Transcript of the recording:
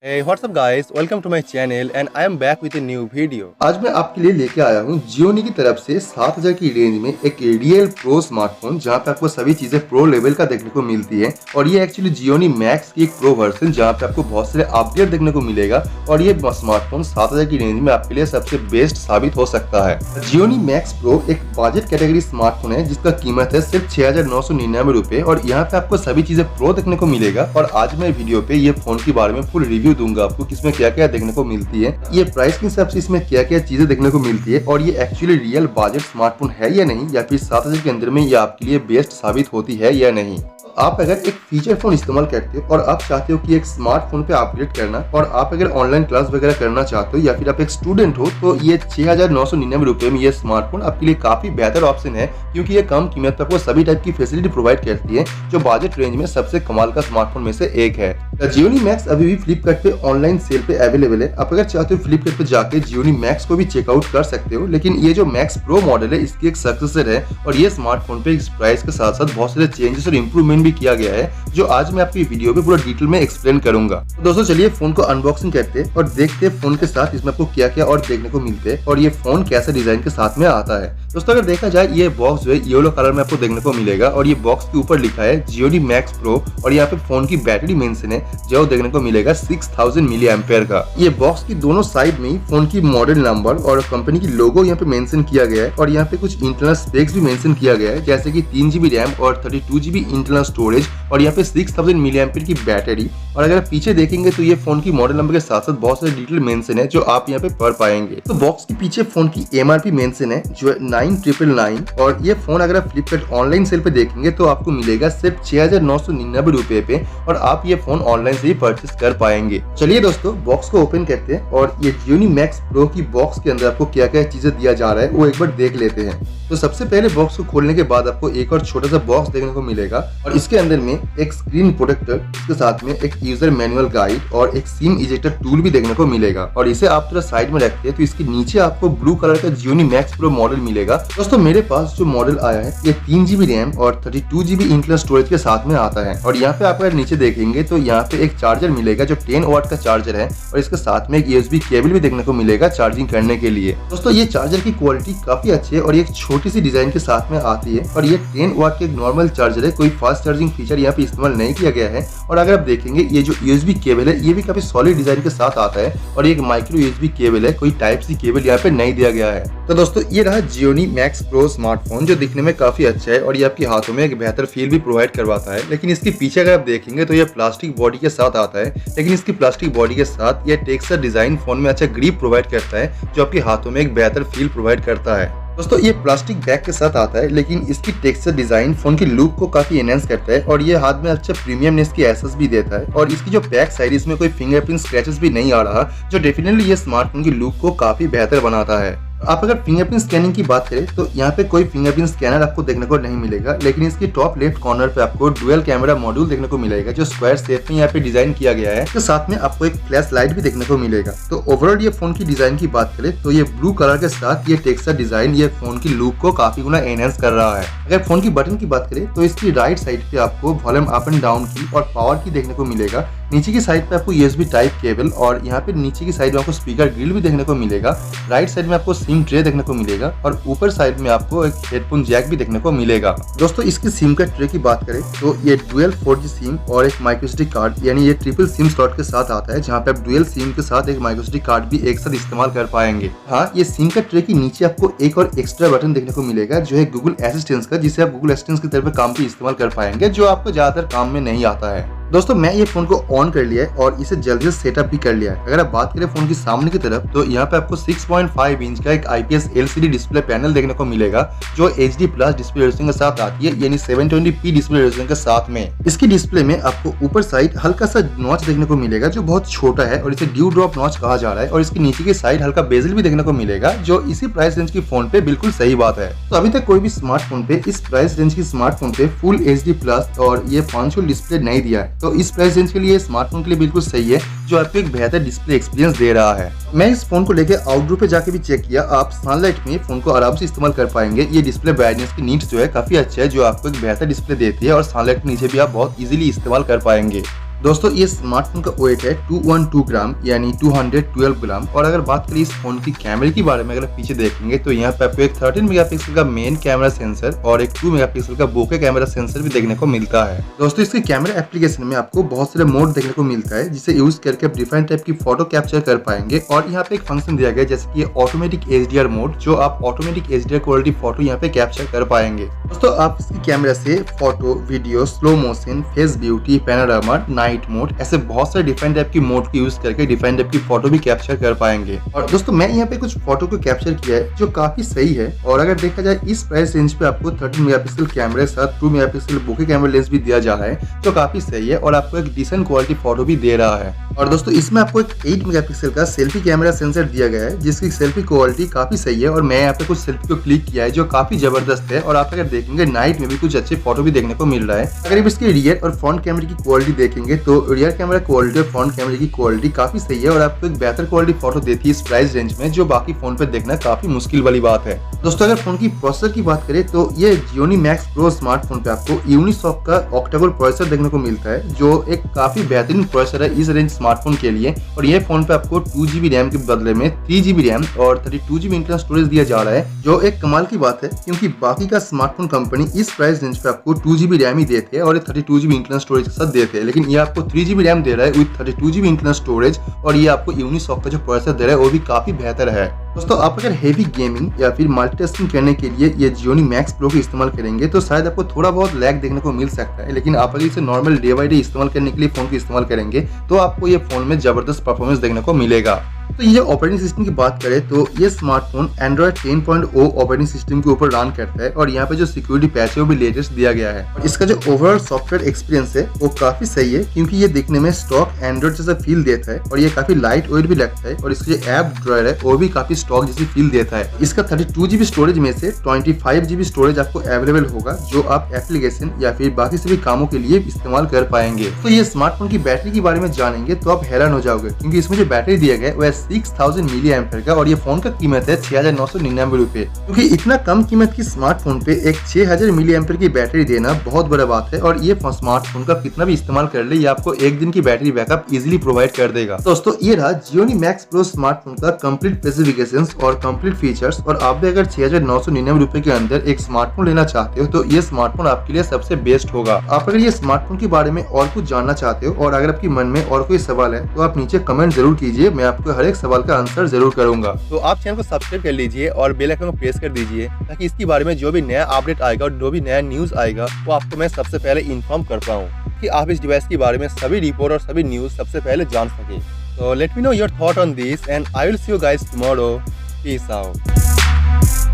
Hey, what's up guys? Welcome to my channel and I am back with a new video. आज मैं आपके लिए लेके आया हूँ जियोनी की तरफ से 7000 की रेंज में एक रियल प्रो स्मार्टफोन जहाँ पे आपको सभी चीजें प्रो लेवल का देखने को मिलती है। और ये एक्चुअली जियोनी मैक्स की एक प्रो वर्जन जहाँ पे आपको बहुत सारे अपडेट देखने को मिलेगा और ये स्मार्टफोन 7000 की रेंज में आपके लिए सबसे बेस्ट साबित हो सकता है। जियोनी मैक्स प्रो एक बजट कैटेगरी स्मार्टफोन है जिसका कीमत है सिर्फ 6999 रुपए और यहाँ पे आपको सभी चीजें प्रो देखने को मिलेगा। और आज मैं वीडियो पे ये फोन के बारे में फुल रिव्यू दूंगा आपको किसमें क्या क्या देखने को मिलती है, ये प्राइस के हिसाब से इसमें क्या क्या चीजें देखने को मिलती है और ये एक्चुअली रियल बजट स्मार्टफोन है या नहीं, या फिर 7000 के अंदर में ये आपके लिए बेस्ट साबित होती है या नहीं। आप अगर एक फीचर फोन इस्तेमाल करते हो और आप चाहते हो कि एक स्मार्टफोन पे अपग्रेड करना और आप अगर ऑनलाइन क्लास वगैरह करना चाहते हो या फिर आप एक स्टूडेंट हो तो ये 6999 रुपए में ये स्मार्टफोन आपके लिए काफी बेहतर ऑप्शन है, क्योंकि ये कम कीमत पर आपको सभी टाइप की फैसिलिटी प्रोवाइड करती है जो बजट रेंज में सबसे कमाल का स्मार्टफोन में से एक है। जियोनी मैक्स अभी भी फ्लिपकार्ट पे ऑनलाइन सेल पे अवेलेबल है। आप अगर चाहते हो फ्लिपकार्ट पे जाके जियोनी मैक्स को भी चेकआउट कर सकते हो, लेकिन ये जो मैक्स प्रो मॉडल है इसकी एक सक्सेसर है और ये स्मार्टफोन पे इस प्राइस के साथ साथ बहुत सारे चेंजेस और इम्प्रूवमेंट भी किया गया है जो आज मैं आपकी वीडियो पे पूरा डिटेल में एक्सप्लेन करूंगा। तो दोस्तों चलिए फोन को अनबॉक्सिंग करते हैं और देखते हैं फोन के साथ इसमें आपको क्या क्या और देखने को मिलते हैं और ये फोन कैसे डिजाइन के साथ में आता है। दोस्तों अगर देखा जाए ये बॉक्स जो है येलो कलर में आपको देखने को मिलेगा और ये बॉक्स के ऊपर लिखा है जियोनी मैक्स प्रो और यहाँ पे फोन की बैटरी मेंशन है जो देखने को मिलेगा 6000 मिली एम्पेयर का। ये बॉक्स की दोनों साइड में ही फोन की मॉडल नंबर और कंपनी की लोगो यहाँ पे मेंशन किया गया है और यहाँ पे कुछ इंटरनल स्पेक्स भी मेंशन किया गया है, जैसे कि 3GB रैम और 32GB इंटरनल स्टोरेज और यहाँ पे 6000 मिली एम्पेयर की बैटरी। और अगर पीछे देखेंगे तो ये फोन की मॉडल नंबर के साथ साथ बहुत सारे डिटेल मेंशन है जो आप यहाँ पे पढ़ पाएंगे। तो बॉक्स के पीछे फोन की MRP मेंशन है जो है 9999 और ये फोन अगर आप फ्लिपकार्ट ऑनलाइन सेल पे देखेंगे तो आपको मिलेगा सिर्फ 6999 रुपए पे और आप ये फोन ऑनलाइन से ही परचेस कर पाएंगे। चलिए दोस्तों बॉक्स को ओपन करते हैं और ये जियोनी मैक्स प्रो की बॉक्स के अंदर आपको क्या क्या चीजें दिया जा रहा है वो एक बार देख लेते हैं। तो सबसे पहले बॉक्स को खोलने के बाद आपको एक और छोटा सा बॉक्स देखने को मिलेगा और इसके अंदर में एक स्क्रीन प्रोटेक्टर, इसके साथ में एक यूजर मैनुअल गाइड और एक सिम इजेक्टर टूल भी देखने को मिलेगा। और इसे आप थोड़ा साइड में रखते हैं तो इसके नीचे आपको ब्लू कलर का जियोनी मैक्स प्रो मॉडल मिलेगा। दोस्तों मेरे पास जो मॉडल आया है ये 3GB रैम और 32GB इंटरनल स्टोरेज के साथ में आता है और यहाँ पे आप अगर नीचे देखेंगे तो यहाँ पे एक चार्जर मिलेगा जो 10 वाट का चार्जर है और इसके साथ में एक USB केबल भी देखने को मिलेगा चार्जिंग करने के लिए। दोस्तों ये चार्जर की क्वालिटी काफी अच्छी है और एक छोटी सी डिजाइन के साथ में आती है और ये 10 वाट के नॉर्मल चार्जर है, कोई फास्ट चार्जिंग फीचर यहाँ पे इस्तेमाल नहीं किया गया है। और अगर आप देखेंगे ये जो USB केबल है ये भी काफी सॉलिड डिजाइन के साथ आता है और एक माइक्रो USB केबल है, कोई टाइप सी केबल यहाँ पे नहीं दिया गया है। तो दोस्तों ये रहा जियोनी मैक्स प्रो स्मार्टफोन जो दिखने में काफी अच्छा है और ये आपके हाथों में एक बेहतर फील भी प्रोवाइड करवाता है। लेकिन इसके पीछे अगर आप देखेंगे तो ये प्लास्टिक बॉडी के साथ आता है, लेकिन इसकी प्लास्टिक बॉडी के साथ ये टेक्सचर डिजाइन फोन में अच्छा ग्रिप प्रोवाइड करता है जो आपके हाथों में एक बेहतर फील प्रोवाइड करता है। दोस्तों ये प्लास्टिक बैग के साथ आता है लेकिन इसकी टेक्सचर डिजाइन फोन की लुक को काफी एनहांस करता है और ये हाथ में अच्छा प्रीमियमनेस की एहसास भी देता है। और इसकी जो बैक साइड इसमें कोई फिंगरप्रिंट स्क्रैचेस भी नहीं आ रहा जो डेफिनेटली ये स्मार्टफोन की लुक को काफी बेहतर बनाता है। आप अगर फिंगरप्रिंट स्कैनिंग की बात करें तो यहाँ पे कोई फिंगरप्रिंट स्कैनर आपको देखने को नहीं मिलेगा, लेकिन इसकी टॉप लेफ्ट कॉर्नर पे आपको डुअल कैमरा मॉड्यूल देखने को मिलेगा जो स्क्वायर शेप में यहाँ पे डिजाइन किया गया है। तो साथ में आपको एक फ्लैश लाइट भी देखने को मिलेगा। तो ओवरऑल ये फोन की डिजाइन की बात करें तो ये ब्लू कलर के साथ ये टेक्सचर डिजाइन ये फोन की लुक को काफी गुना एनहांस कर रहा है। अगर फोन की बटन की बात करें तो इसकी राइट साइड पे आपको वॉल्यूम अप एंड डाउन की और पावर की देखने को मिलेगा। नीचे की साइड पे आपको USB टाइप केबल और यहाँ पे नीचे की साइड में आपको स्पीकर ग्रिल भी देखने को मिलेगा। राइट साइड में आपको सिम ट्रे देखने को मिलेगा और ऊपर साइड में आपको एक हेडफोन जैक भी देखने को मिलेगा। दोस्तों इसकी सिम का ट्रे की बात करें तो ये डुअल 4G सिम और एक माइक्रोएसडी कार्ड यानी ये ट्रिपल सिम स्लॉट के साथ आता है, जहाँ पे आप डुअल सिम के साथ एक माइक्रोएसडी कार्ड भी एक साथ इस्तेमाल कर पाएंगे। हाँ ये सिम का ट्रे के नीचे आपको एक और एक्स्ट्रा बटन देखने को मिलेगा जो है गूगल असिस्टेंस का, जिसे आप गूगल असिस्टेंस की तरफ पे काम भी इस्तेमाल कर पाएंगे जो आपको ज्यादातर काम में नहीं आता है। दोस्तों मैं ये फोन को ऑन कर लिया है और इसे जल्दी से सेटअप भी कर लिया है। अगर आप बात करें फोन की सामने की तरफ तो यहाँ पे आपको 6.5 इंच का एक IPS LCD डिस्प्ले पैनल देखने को मिलेगा जो HD प्लस डिस्प्ले रेजोल्यूशन के साथ आती है, यानी 720p डिस्प्ले रेजोल्यूशन के साथ में। इसकी डिस्प्ले में आपको ऊपर साइड हल्का सा नॉच देखने को मिलेगा जो बहुत छोटा है और इसे ड्यू ड्रॉप नॉच कहा जा रहा है और इसके नीचे की साइड हल्का बेजल भी देखने को मिलेगा जो इसी प्राइस रेंज की फोन पे बिल्कुल सही बात है। तो अभी तक कोई भी स्मार्टफोन पे इस प्राइस रेंज की स्मार्टफोन पे फुल HD प्लस और ये पंचुअल डिस्प्ले नहीं दिया है, तो इस प्राइस रेंज के लिए स्मार्टफोन के लिए बिल्कुल सही है जो आपको एक बेहतर डिस्प्ले एक्सपीरियंस दे रहा है। मैं इस फोन को लेकर आउटडोर पे जाके भी चेक किया, आप सनलाइट में फोन को आराम से इस्तेमाल कर पाएंगे। ये डिस्प्ले ब्राइटनेस की नीड्स जो है काफी अच्छा है जो आपको एक बेहतर डिस्प्ले देती है और सनलाइट के नीचे भी आप बहुत इजीली इस्तेमाल कर पाएंगे। दोस्तों ये स्मार्टफोन का वेट है 212 ग्राम यानी 212 ग्राम। और अगर बात करें इस फोन की कैमरे के बारे में, अगर पीछे देखेंगे तो यहाँ पे आपको एक 13 मेगापिक्सल का मेन कैमरा सेंसर और एक 2 मेगापिक्सल का बोके कैमरा सेंसर भी देखने को मिलता है। दोस्तों इसके कैमरा एप्लीकेशन में आपको बहुत सारे मोड देखने को मिलता है जिसे यूज करके आप डिफरेंट टाइप की फोटो कैप्चर कर पाएंगे। और यहाँ पे एक फंक्शन दिया गया है जैसे कि ऑटोमेटिक HDR मोड, जो आप ऑटोमेटिक HDR क्वालिटी फोटो यहाँ पे कैप्चर कर पाएंगे। दोस्तों आप इसकी कैमरा से photo, video, slow motion, face beauty, panorama, night mode, ऐसे बहुत सारे डिफरेंट टाइप की मोड को यूज करके डिफरेंट टाइप की फोटो भी कैप्चर कर पाएंगे। और दोस्तों मैं यहाँ पे कुछ फोटो को कैप्चर किया है जो काफी सही है। और अगर देखा जाए इस प्राइस रेंज पे आपको 13 मेगापिक्सल कैमरे के साथ 2 मेगापिक्सल बोके कैमरा लेंस भी दिया जा रहा है जो काफी सही है और आपको एक डिसेंट क्वालिटी फोटो भी दे रहा है। और दोस्तों इसमें आपको एक 8 मेगापिक्सल का सेल्फी कैमरा सेंसर दिया गया है जिसकी सेल्फी क्वालिटी काफी सही है। और मैं यहाँ पे कुछ सेल्फी को क्लिक किया है जो काफी जबरदस्त है। और आप अगर देखेंगे नाइट में भी कुछ अच्छे फोटो भी देखने को मिल रहा है। अगर आप इसके रियर और फ्रंट कैमरे की क्वालिटी देखेंगे तो रियर कैमरा क्वालिटी और फ्रंट कैमरे की क्वालिटी काफी सही है और आपको एक बेहतर क्वालिटी फोटो देती है इस प्राइस रेंज में, जो बाकी फोन पे देखना काफी मुश्किल वाली बात है। दोस्तों अगर फोन की प्रोसेसर की बात करें तो ये Xiaomi Max Pro स्मार्टफोन पे आपको यूनिसॉक का ऑक्टा-कोर प्रोसेसर देखने को मिलता है जो एक काफी बेहतरीन प्रोसेसर है इस रेंज स्मार्टफोन के लिए। और ये फोन पे आपको 2GB रैम के बदले में 3GB रैम और 32GB इंटरनल स्टोरेज दिया जा रहा है, जो एक कमाल की बात है क्योंकि बाकी का स्मार्टफोन कंपनी इस प्राइस रेंज पे आपको 2GB रैम ही देते हैं और 32GB इंटरनल स्टोरेज के साथ देते हैं, लेकिन ये आपको 3GB रैम दे रहा है विद 32GB इंटरनल स्टोरेज। और ये आपको यूनिसॉक का जो प्रोसेसर दे रहा है वो भी काफी बेहतर है। दोस्तों आप अगर हेवी गेमिंग या फिर मल्टीटास्किंग करने के लिए ये Xiaomi Max Pro को इस्तेमाल करेंगे तो शायद आपको थोड़ा बहुत लैग देखने को मिल सकता है, लेकिन आप अगर इसे नॉर्मल डे बाई डे इस्तेमाल करने के लिए फोन को इस्तेमाल करेंगे तो आपको ये फोन में जबरदस्त परफॉर्मेंस देखने को मिलेगा। तो ये ऑपरेटिंग सिस्टम की बात करें तो ये स्मार्टफोन Android 10.0 ऑपरेटिंग सिस्टम के ऊपर रन करता है और यहाँ पे जो सिक्योरिटी पैच है वो भी लेटेस्ट दिया गया है। और इसका जो ओवरऑल सॉफ्टवेयर एक्सपीरियंस है वो काफी सही है क्योंकि ये दिखने में स्टॉक एंड्रॉइड जैसा फील देता है और ये काफी लाइट वेट भी लगता है। और इसका जो ऐप ड्रॉयर है वो भी काफी स्टॉक जैसी फील देता है। इसका 32GB स्टोरेज में से 25GB स्टोरेज आपको अवेलेबल होगा जो आप एप्लीकेशन या फिर बाकी सभी कामों के लिए इस्तेमाल कर पाएंगे। तो ये स्मार्टफोन की बैटरी के बारे में जानेंगे तो आप हैरान हो जाओगे क्योंकि इसमें जो बैटरी दिया गया है वह 6000 मिली एम्पेयर का और ये फोन का कीमत है 6999 रुपए। क्योंकि इतना कम कीमत की स्मार्टफोन पे एक 6000 मिली एम्पेयर की बैटरी देना बहुत बड़ा बात है। और ये स्मार्टफोन का कितना भी इस्तेमाल कर ले ये आपको एक दिन की बैटरी बैकअप इजीली प्रोवाइड कर देगा। दोस्तों ये रहा Xiaomi Max Pro स्मार्टफोन का कंप्लीट स्पेसिफिकेशंस और कंप्लीट फीचर्स। और आप भी अगर 6999 रुपए के अंदर एक स्मार्टफोन लेना चाहते हो तो ये स्मार्टफोन आपके लिए सबसे बेस्ट होगा। आप अगर ये स्मार्टफोन के बारे में और कुछ जानना चाहते हो और अगर आपके मन में और कोई सवाल है तो आप नीचे कमेंट जरूर कीजिए, मैं आपको हर एक सवाल का आंसर जरूर करूंगा। तो आप चैनल को सब्सक्राइब कर लीजिए और बेल आइकन को प्रेस कर दीजिए ताकि इसके बारे में जो भी नया अपडेट आएगा और जो भी नया न्यूज आएगा वो आपको मैं सबसे पहले इन्फॉर्म कर पाऊँ कि आप इस डिवाइस के बारे में सभी रिपोर्ट और सभी न्यूज सबसे पहले जान सके। तो let me know your thought on this and I will see you guys tomorrow. Peace out.